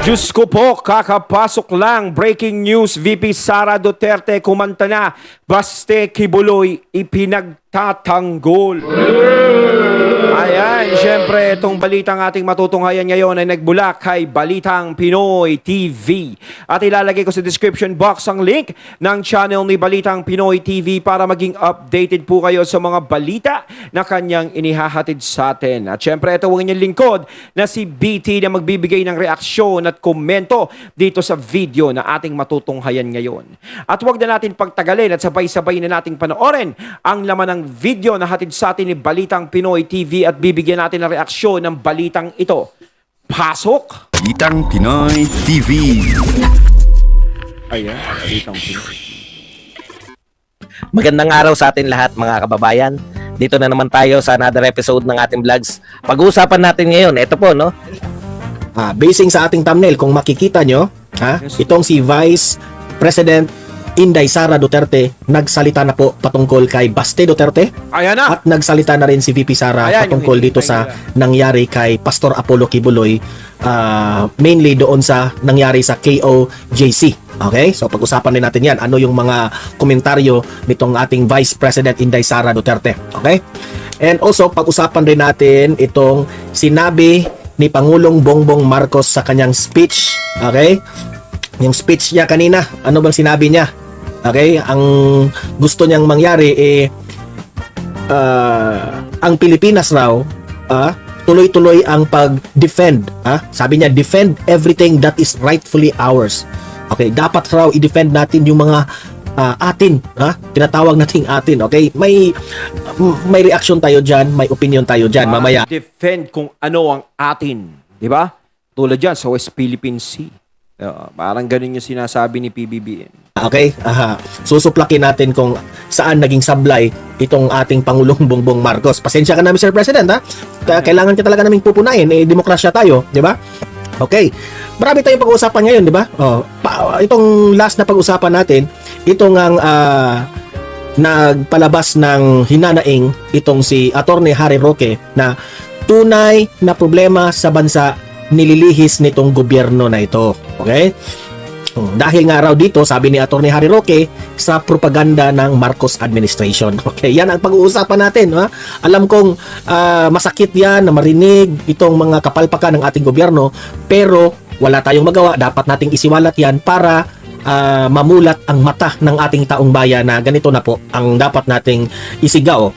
Diyos ko po, kakapasok lang. Breaking news, VP Sara Duterte kumanta na, Baste Kibuloy ipinagtatanggol. Ayan, syempre, itong balitang ating matutunghayan ngayon ay nagbula kay Balitang Pinoy TV. At ilalagay ko sa description box ang link ng channel ni Balitang Pinoy TV para maging updated po kayo sa mga balita na kanyang inihahatid sa atin. At syempre, ito ang inyong lingkod na si BT na magbibigay ng reaksyon at komento dito sa video na ating matutunghayan ngayon. At huwag na natin pagtagalin at sabay-sabay na nating panoorin ang laman ng video na hatid sa atin ni Balitang Pinoy TV at bibigyan natin ng reaksyon ng balitang ito. Pasok! Balitang Pinoy TV. Ayan, Balitang Pinoy. Magandang araw sa atin lahat mga kababayan. Dito na naman tayo sa another episode ng ating vlogs. Pag-uusapan natin ngayon, ito po no. Basing sa ating thumbnail, kung makikita nyo, itong si Vice President Inday Sara Duterte nagsalita na po patungkol kay Baste Duterte. Ayan na! At nagsalita na rin si VP Sara Ayan, patungkol dito sa nangyari kay Pastor Apollo Kibuloy, mainly doon sa nangyari sa KOJC. Okay? So pag-usapan din natin yan. Ano yung mga komentaryo nitong ating Vice President Inday Sara Duterte. Okay? And also pag-usapan din natin itong sinabi ni Pangulong Bongbong Marcos sa kanyang speech. Okay? Yung speech niya kanina, ano bang sinabi niya? Okay? Ang gusto niyang mangyari ang Pilipinas raw, tuloy-tuloy ang pag-defend. Sabi niya, defend everything that is rightfully ours. Okay, dapat raw i-defend natin yung mga atin, tinatawag nating atin. Okay, may reaction tayo diyan, may opinion tayo diyan mamaya. Defend kung ano ang atin, di ba? Tulad diyan sa West Philippine Sea. Parang ganun yung sinasabi ni PBBM. Okay, susuplakin natin kung saan naging sablay itong ating Pangulong Bongbong Marcos. Pasensya ka na, Mr. President, kailangan ka talaga naming pupunayin, demokrasya tayo, di ba? Okay. Marami tayong pag-uusapan ngayon, di ba? Itong last na pag-usapan natin, itong ang nagpalabas ng hinanaing itong si Atty. Harry Roque na tunay na problema sa bansa nililihis nitong gobyerno na ito. Okay? Dahil nga raw dito, sabi ni Atty. Harry Roque, sa propaganda ng Marcos administration. Okay, yan ang pag-uusapan natin. Alam kong masakit yan na marinig itong mga kapalpakan ng ating gobyerno, pero wala tayong magawa. Dapat nating isiwalat yan para mamulat ang mata ng ating taong bayan na ganito na po ang dapat nating isigaw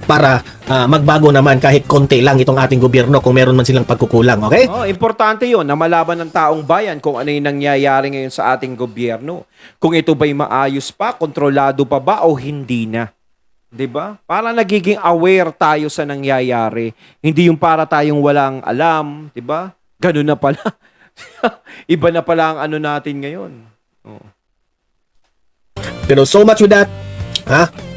para magbago naman kahit konti lang itong ating gobyerno kung meron man silang pagkukulang, okay? Importante yun na malaban ng taong bayan kung ano yung nangyayari ngayon sa ating gobyerno. Kung ito ba'y maayos pa, kontrolado pa ba o hindi na. 'Di ba? Para nagiging aware tayo sa nangyayari. Hindi yung para tayong walang alam, 'di ba? Ganun na pala. Iba na pala ang ano natin ngayon. Pero so much with that,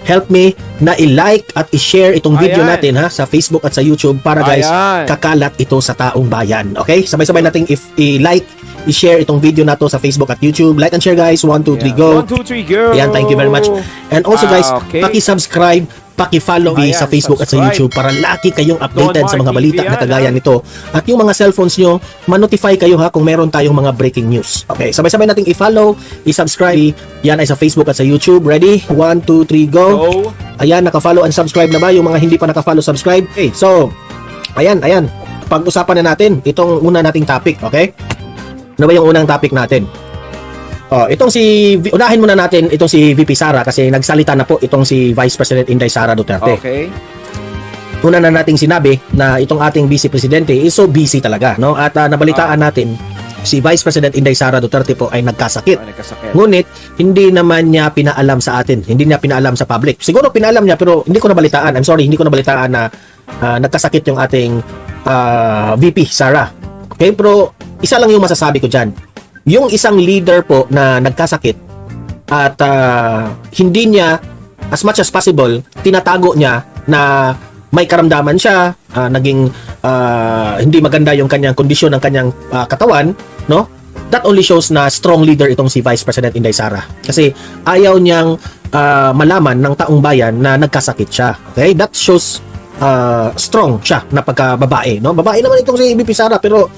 help me na i-like at i-share itong video natin sa Facebook at sa YouTube para guys kakalat ito sa taong bayan. Okay? Sabay-sabay nating i-like, i-share itong video na to sa Facebook at YouTube. Like and share guys. 1, 2, 3, go. 1, 2, 3, go. Yan, thank you very much. And also guys, paki-subscribe, paki-follow sa Facebook at sa YouTube para lagi kayong updated sa mga balita na kagaya nito. At yung mga cellphones nyo, ma-notify kayo kung meron tayong mga breaking news. Okay, sabay-sabay nating i-follow, i-subscribe. Yan ay sa Facebook at sa YouTube. Ready? 1, 2, 3, go. Ayan, naka-follow and subscribe na ba? Yung mga hindi pa naka-follow, subscribe. Okay, so, ayan. Pag-usapan na natin itong una nating topic, okay? Ano ba yung unang topic natin? Unahin muna natin itong si VP Sara kasi nagsalita na po itong si Vice President Inday Sara Duterte. Okay. Una na nating sinabi na itong ating Vice Presidente is so busy talaga, no? At nabalitaan natin si Vice President Inday Sara Duterte po ay nagkasakit. Ngunit hindi naman niya pinaalam sa atin, hindi niya pinaalam sa public. Siguro pinaalam niya pero hindi ko nabalitaan. I'm sorry, hindi ko nabalitaan na nagkasakit yung ating VP Sara. Okay, pero isa lang yung masasabi ko diyan. Yung isang leader po na nagkasakit at hindi niya as much as possible tinatago niya na may karamdaman siya, naging hindi maganda yung kanyang kondisyon ng kanyang katawan, no? That only shows na strong leader itong si Vice President Inday Sara. Kasi ayaw niyang malaman ng taong bayan na nagkasakit siya. Okay? That shows strong siya na pagkababae, no? Babae naman itong si VP Sara pero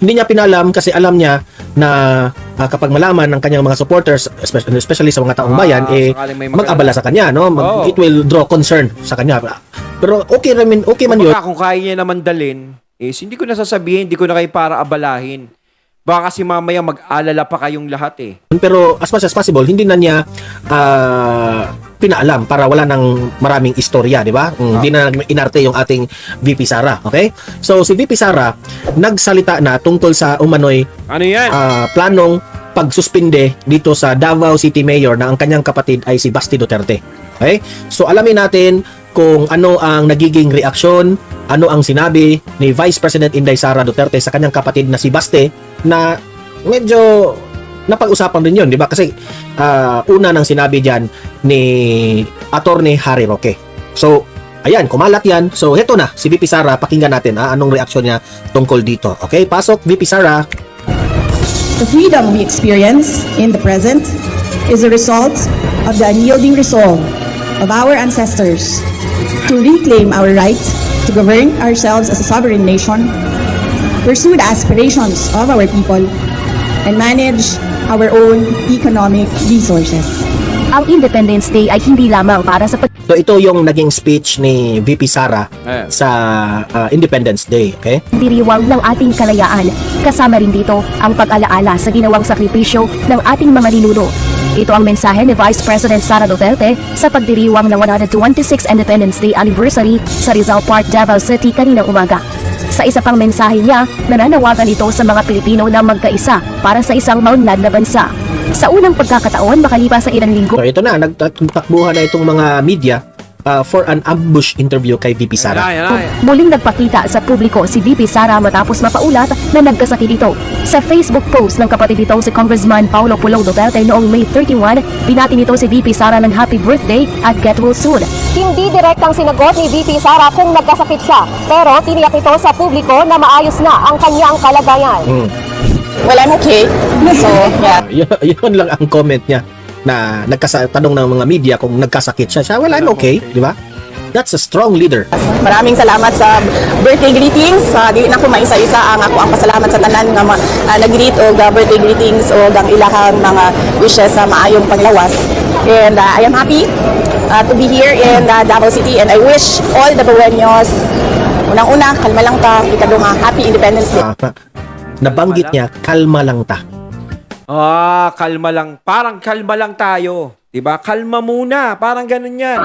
Hindi niya pinalam kasi alam niya na kapag malaman ng kanyang mga supporters, especially sa mga taong bayan, sakaling may mag-abala sa kanya, no? Oo. It will draw concern sa kanya. Pero okay man yun. Baka kung kaya niya naman dalin, is hindi ko nasasabihin, hindi ko na kayo para abalahin. Baka kasi mamaya mag-alala pa kayong lahat eh. Pero as much as possible, hindi na niya pinaalam para wala nang maraming istorya, di ba? Hindi na inarte yung ating VP Sara, okay? So si VP Sara nagsalita na tungkol sa umano'y Ano yan? planong pagsuspinde dito sa Davao City Mayor na ang kanyang kapatid ay si Basti Duterte. Okay? So alamin natin kung ano ang nagiging reaksyon, ano ang sinabi ni Vice President Inday Sara Duterte sa kanyang kapatid na si Baste na medyo napag-usapan din yun, di ba? Kasi una nang sinabi diyan ni Attorney Harry Roque. So, ayan, kumalat yan. So, heto na, si VP Sara, pakinggan natin anong reaksyon niya tungkol dito. Okay, pasok VP Sara. The freedom we experience in the present is a result of the unyielding resolve of our ancestors to reclaim our right to govern ourselves as a sovereign nation, pursue the aspirations of our people, and manage our own economic resources. Ang Independence Day ay hindi lamang para sa So, ito yung naging speech ni VP Sara Ayan. sa Independence Day. Okay? pagdiriwang ng ating kalayaan. Kasama rin dito ang pag-alaala sa ginawang sakripisyo ng ating mga ninuno. Ito ang mensahe ni Vice President Sara Duterte sa pagdiriwang ng 126th Independence Day Anniversary sa Rizal Park, Davao City kaninang umaga. Sa isa pang mensahe niya, nananawagan ito sa mga Pilipino na magkaisa para sa isang maunlad na bansa. Sa unang pagkakataon, makalipas sa ilang linggo, So, ito na, nagtakbuhan na itong mga media for an ambush interview kay VP Sara. Yan na. muling nagpakita sa publiko si VP Sara matapos mapaulat na nagkasakit ito. Sa Facebook post ng kapatid nitong si Congressman Paulo Pulong Duterte noong May 31, binati nito si VP Sara ng happy birthday at get well soon. Hindi direktang sinagot ni VP Sara kung nagkasakit siya, pero tiniyak ito sa publiko na maayos na ang kanyang kalagayan. Well, I'm okay. So, yeah. Yun lang ang comment niya na tanong ng mga media kung nagkasakit siya. Well, I'm okay, di ba? That's a strong leader. Maraming salamat sa birthday greetings. Di na ko maisa-isa ang ako ang pasalamat sa tanan nga nag-greet o birthday greetings o ang ilahang mga wishes sa maayong panglawas. And I am happy to be here in Davao City, and I wish all the Baweños, unang-una, kalma lang ta, ikado nga Happy Independence Day. Nabanggit niya, kalma lang ta. Kalma lang. Parang kalma lang tayo. Diba? Kalma muna. Parang ganun yan.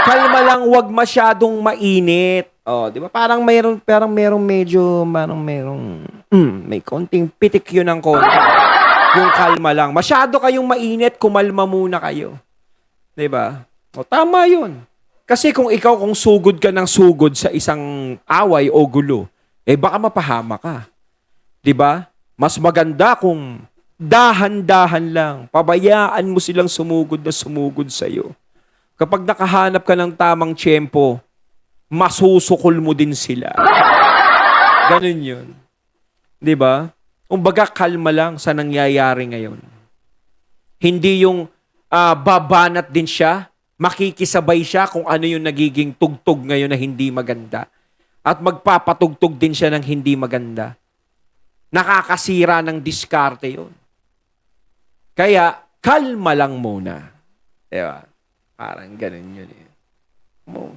Kalma lang, wag masyadong mainit. Diba? Parang merong medyo, may konting pitik yun ng konti. Yung kalma lang. Masyado kayong mainit, kumalma muna kayo. Diba? Tama yun. Kasi kung sugod ka ng sugod sa isang away o gulo, baka mapahama ka. Diba? Mas maganda kung dahan-dahan lang. Pabayaan mo silang sumugod sa'yo. Kapag nakahanap ka ng tamang tiyempo, masusukol mo din sila. Ganun yun. Diba? Kumbaga, kalma lang sa nangyayari ngayon. Hindi yung babanat din siya, makikisabay siya kung ano yung nagiging tugtog ngayon na hindi maganda. At magpapatugtog din siya ng hindi maganda. Nakakasira ng diskarte yun. Kaya, kalma lang muna. Diba? Parang ganun yun eh.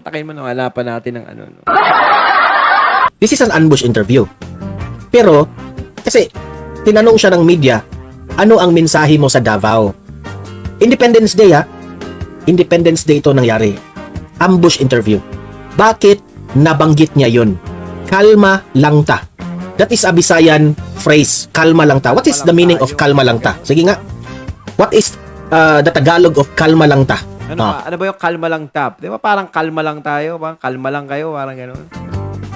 Takay mo na, wala pa natin ng ano. No? This is an ambush interview. Pero, kasi, tinanong siya ng media, ano ang mensahe mo sa Davao? Independence Day, ha? Independence Day ito nangyari. Ambush interview. Bakit nabanggit niya yun? Kalma lang ta. That is a Visayan phrase, kalma lang ta. What is the meaning of kalma lang ta? Sige nga. What is the Tagalog of kalma lang ta? Ano ba yung kalma lang tap? Di ba parang kalma lang tayo? Parang kalma lang kayo? Parang gano'n.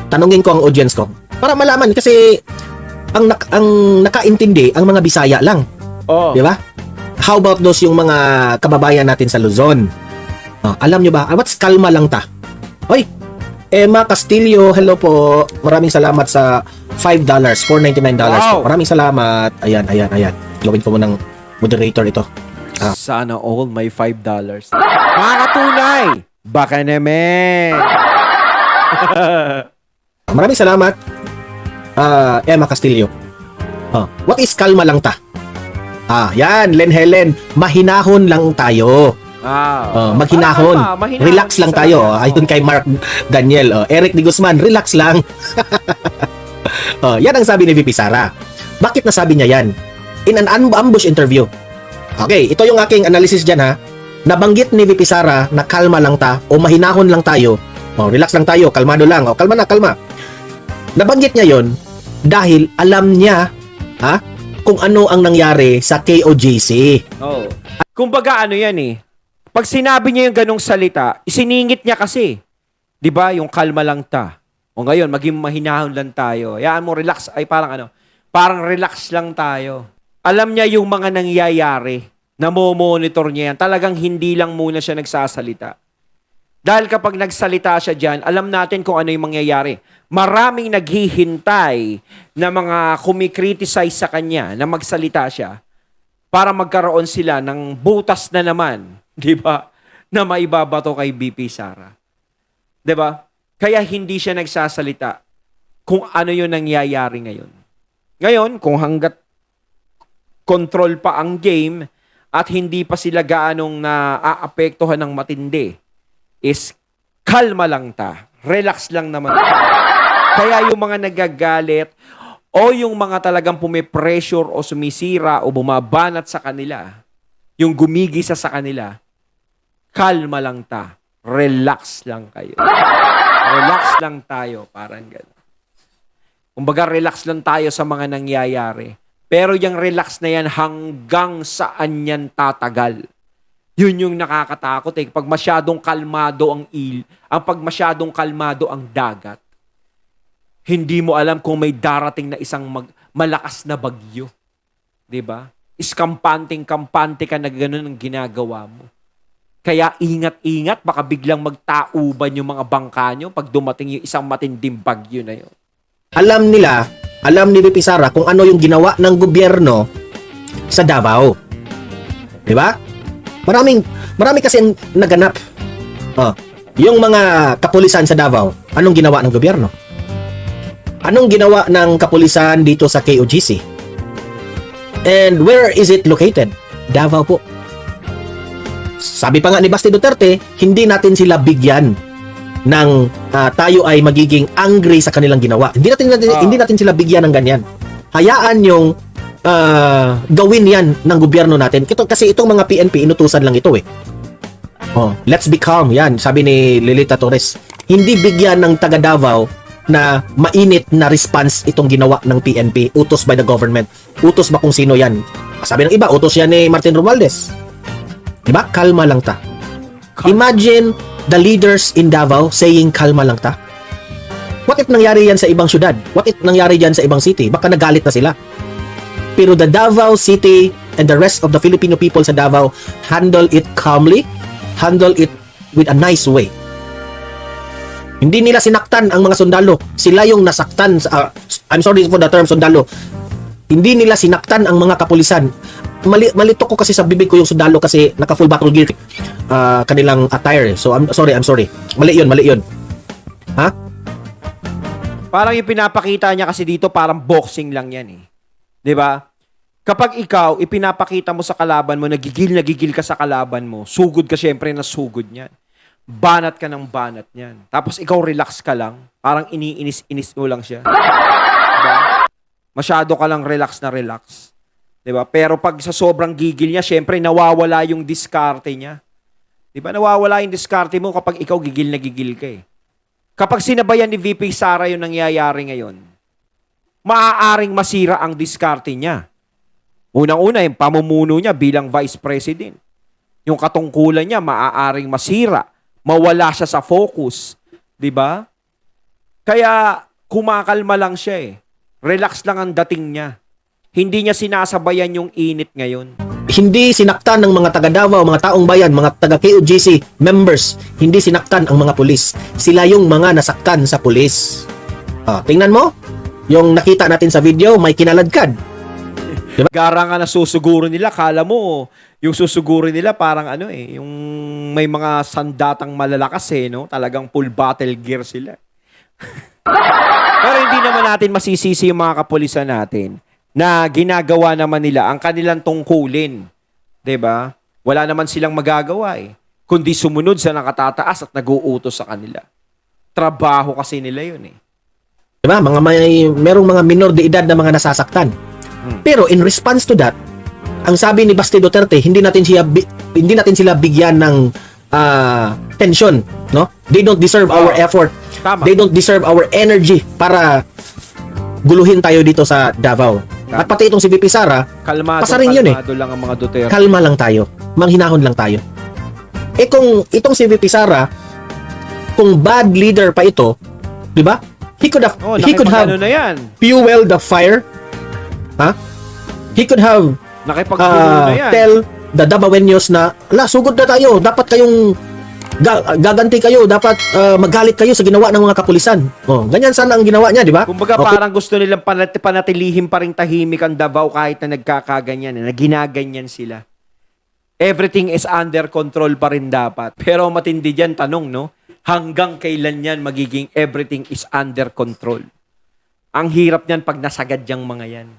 Tanungin ko ang audience ko para malaman kasi ang nakaintindi ang mga Bisaya lang. Di ba? How about those yung mga kababayan natin sa Luzon? Alam nyo ba? What's kalma lang ta? Hoy, Emma Castillo, hello po. Maraming salamat sa $5, $4.99 po. Maraming salamat. Ayan. Gawin ko munang moderator ito. Sana all may $5. Mga katunay! Baka naman! Maraming salamat. Emma Castillo. What is kalma lang ta? Yan, Len Helen, mahinahon lang tayo. Maghinahon. Mahinahon Relax lang sa tayo. kanya. Ayon kay Mark Daniel. Eric Di Guzman, relax lang. Yan ang sabi ni VP Sara. Bakit nasabi niya yan? In an ambush interview. Okay, ito yung aking analysis dyan ha. Nabanggit ni VP Sara na kalma lang ta o mahinahon lang tayo. Relax lang tayo, kalmado lang. Kalma na, kalma. Nabanggit niya yon dahil alam niya kung ano ang nangyari sa KOJC. Kumbaga ano yan eh. Pag sinabi niya yung ganong salita, isiningit niya kasi. 'Di ba? Yung kalma lang ta. O ngayon, maging mahinahon lang tayo. Hayaan mo, relax. Ay parang relax lang tayo. Alam niya yung mga nangyayari. Namomonitor niya yan. Talagang hindi lang muna siya nagsasalita. Dahil kapag nagsalita siya dyan, alam natin kung ano yung mangyayari. Maraming naghihintay na mga kumikriticize sa kanya na magsalita siya para magkaroon sila ng butas na naman, di ba? Na maibabato kay BP Sara. Di ba? Kaya hindi siya nagsasalita kung ano yung nangyayari ngayon. Ngayon, kung hanggat control pa ang game at hindi pa sila gaanong naaapektuhan ng matindi, is kalma lang ta. Relax lang naman ta. Kaya yung mga nagagalit o yung mga talagang pumipressure o sumisira o bumabanat sa kanila, yung gumigisa sa kanila, kalma lang ta. Relax lang kayo. Relax lang tayo. Parang gano'n. Kumbaga, relax lang tayo sa mga nangyayari. Pero yung relax na yan, hanggang saan yan tatagal? Yun yung nakakatakot eh. Pag masyadong kalmado pag masyadong kalmado ang dagat, hindi mo alam kung may darating na isang malakas na bagyo. 'Di ba? Iskampante ka na gano'n ang ginagawa mo. Kaya ingat-ingat, baka biglang magtauban yung mga bangka nyo pag dumating yung isang matinding bagyo na yun. Alam ni VP Sara kung ano yung ginawa ng gobyerno sa Davao. 'Di ba? Marami kasi naganap. Yung mga kapulisan sa Davao, anong ginawa ng gobyerno? Anong ginawa ng kapulisan dito sa KOGC? And where is it located? Davao po. Sabi pa nga ni Basti Duterte, hindi natin sila bigyan ng tayo ay magiging angry sa kanilang ginawa. Hindi natin sila bigyan ng ganyan. Hayaan yung gawin yan ng gobyerno natin. Kasi itong mga PNP, inutusan lang ito eh. Let's be calm. Yan, sabi ni Lilita Torres. Hindi bigyan ng taga Davao na mainit na response itong ginawa ng PNP. Utos by the government. Utos ba kung sino yan? Sabi ng iba, utos yan ni Martin Romualdez. Diba? Kalma lang ta. Imagine the leaders in Davao saying kalma lang ta. What if nangyari yan sa ibang syudad? What if nangyari yan sa ibang city? Baka nagalit na sila. Pero the Davao City and the rest of the Filipino people sa Davao handle it calmly, handle it with a nice way. Hindi nila sinaktan ang mga sundalo. Sila yung nasaktan. I'm sorry for the term sundalo. Hindi nila sinaktan ang mga kapulisan. Malito ko kasi sa bibig ko yung sundalo kasi naka full battle gear kanilang attire. So I'm sorry. Mali yun. Ha? Parang yung pinapakita niya kasi dito parang boxing lang yan eh. 'Di ba? Kapag ikaw ipinapakita mo sa kalaban mo, nagigil ka sa kalaban mo, sugod ka syempre na sugod niyan. Banat ka ng banat niyan. Tapos ikaw relax ka lang, parang iniinis-inis mo lang siya. Diba? Masyado ka lang relax na relax. 'Di ba? Pero pag sa sobrang gigil niya, syempre nawawala yung diskarte niya. 'Di ba? Nawawala yung diskarte mo kapag ikaw gigil na gigil ka eh. Kapag sinabayan ni VP Sara yung nangyayari ngayon, maaaring masira ang diskarte niya. Unang-una, yung pamumuno niya bilang Vice President. Yung katungkulan niya, maaaring masira. Mawala siya sa focus. 'Di ba? Kaya, kumakalma lang siya eh. Relax lang ang dating niya. Hindi niya sinasabayan yung init ngayon. Hindi sinaktan ng mga taga Davao, mga taong bayan, mga taga KOGC members. Hindi sinaktan ang mga pulis. Sila yung mga nasaktan sa pulis. Tingnan mo, yung nakita natin sa video, may kinaladkad. Diba? Gara nga na susuguro nila, kala mo, yung susuguro nila parang yung may mga sandatang malalakas no? Talagang full battle gear sila. Pero hindi naman natin masisisi yung mga kapulisan natin na ginagawa naman nila ang kanilang tungkulin. 'Di ba? Wala naman silang magagawa kundi sumunod sa nakatataas at nag-uutos sa kanila. Trabaho kasi nila yun Diba? Merong mga minor de edad na mga nasasaktan. Pero in response to that, ang sabi ni Basti Duterte, hindi natin sila bigyan ng tension, no? They don't deserve our effort. Tama. They don't deserve our energy para guluhin tayo dito sa Davao. Tama. At pati itong si VP Sara, pasaring yun kalmado lang ang mga Duterte. kalma lang tayo. Manghinahon lang tayo. Kung itong si VP Sara, kung bad leader pa ito, di ba? He could have Nakipag-ano na yan. fueled the fire. Ha? He could have Nakipag-puno na yan. tell the Davaoenos na, sugod na tayo. Dapat kayong gaganti kayo. Dapat magalit kayo sa ginawa ng mga kapulisan. Ganyan sana ang ginawa niya, di ba? Kumbaga parang gusto nilang panatilihin pa rin tahimik ang Davao kahit na nagkakaganyan, na ginaganyan sila. Everything is under control pa rin dapat. Pero matindi dyan, tanong, no? Hanggang kailan yan magiging everything is under control? Ang hirap niyan pag nasagad yung mga yan.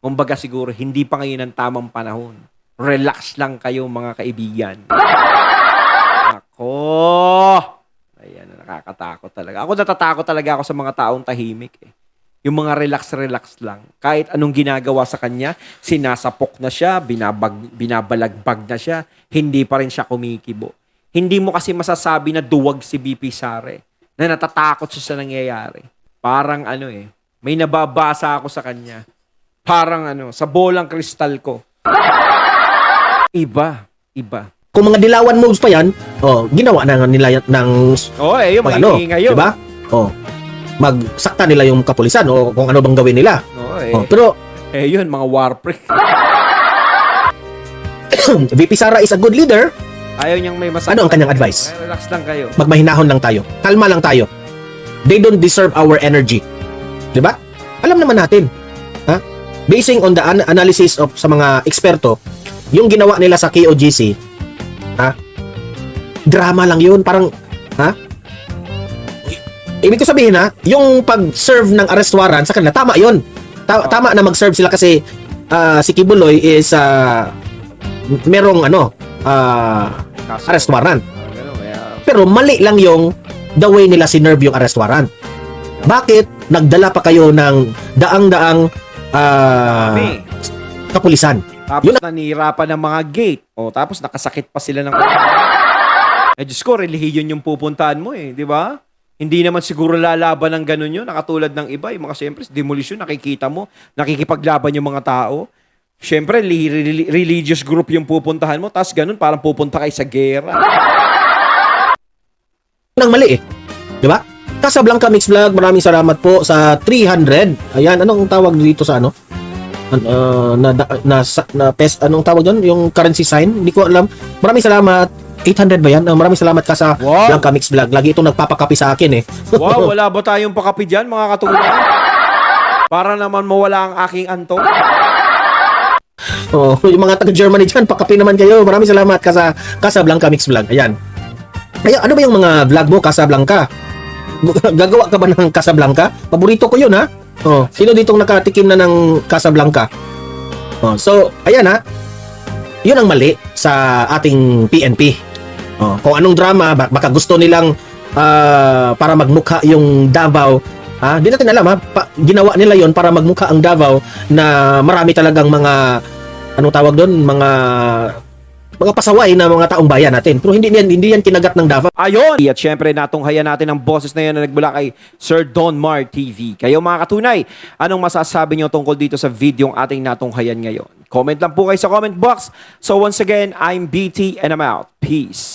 Kumbaga siguro, hindi pa ngayon ang tamang panahon. Relax lang kayo mga kaibigan. Ako! Ayan, nakakatakot talaga. Ako natatakot talaga ako sa mga taong tahimik Yung mga relax-relax lang. Kahit anong ginagawa sa kanya, sinasapok na siya, binabalagbag na siya, hindi pa rin siya kumikibo. Hindi mo kasi masasabi na duwag si BP Sare, na natatakot siya sa nangyayari. Parang may nababasa ako sa kanya. Parang sa bolang kristal ko. Iba. Kung mga dilawan moves pa yan, ginawa na nila ng Yung pag maingay yun. diba? Magsakta nila yung kapulisan o kung ano bang gawin nila. Pero yun, mga warprick. VP Sara is a good leader. Ayaw niyang may masakit. Ano ang kanyang advice? Relax lang kayo. Magmahinahon lang tayo. Kalma lang tayo. They don't deserve our energy. 'Di ba? Alam naman natin. Ha? Basing on the analysis of sa mga eksperto, yung ginawa nila sa KOGC, drama lang 'yun, parang ibig ko sabihin yung pag-serve ng arrest warrant sa kanila, tama 'yun. Tama na mag-serve sila kasi si Kibuloy is merong arrest warrant. Pero mali lang yung the way nila sinerve yung arrest warrant. Bakit nagdala pa kayo ng daang-daang kapulisan? Tapos nanira pa ng mga gate. Tapos nakasakit pa sila ng Diyos ko, relihiyon yung pupuntahan mo di ba? Hindi naman siguro lalaban ng ganun yun. Nakatulad ng iba, yung mga siyempre, demolition, nakikita mo, nakikipaglaban yung mga tao. Siyempre, religious group yung pupuntahan mo, tapos ganun, parang pupunta kayo sa gera. Nang mali di ba? Casablanca Mix Vlog, maraming salamat po sa 300. Ayan, anong tawag dito sa anong tawag doon? Yung currency sign? Hindi ko alam. Maraming salamat. 800 ba yan? Maraming salamat ka sa Blanca Mix Vlog. Lagi itong nagpapakapi sa akin Wow, wala ba tayong pakapi dyan, mga katulad? Para naman mawala ang aking anto. Yung mga taga-Germany dyan, pakapi naman kayo. Maraming salamat ka sa Casablanca Mix Vlog. Ayan. Ano ba yung mga vlog mo, Casablanca? Gagawa ka ba ng Casablanca? Paborito ko yun, sino ditong nakatikim na ng Casablanca? So, ayan yun ang mali sa ating PNP. Kung anong drama, baka gusto nilang para magmukha yung Davao. Di natin alam ginawa nila yon para magmukha ang Davao na marami talagang mga anong tawag doon, mga pasaway na mga taong bayan natin. Pero hindi yan kinagat ng Davao. Ayon! At syempre, natunghayan natin ang boses na yan na nagbula kay Sir Don Mar TV. Kayo mga katunay, anong masasabi nyo tungkol dito sa video ang ating natunghayan ngayon? Comment lang po kayo sa comment box. So once again, I'm BT and I'm out. Peace.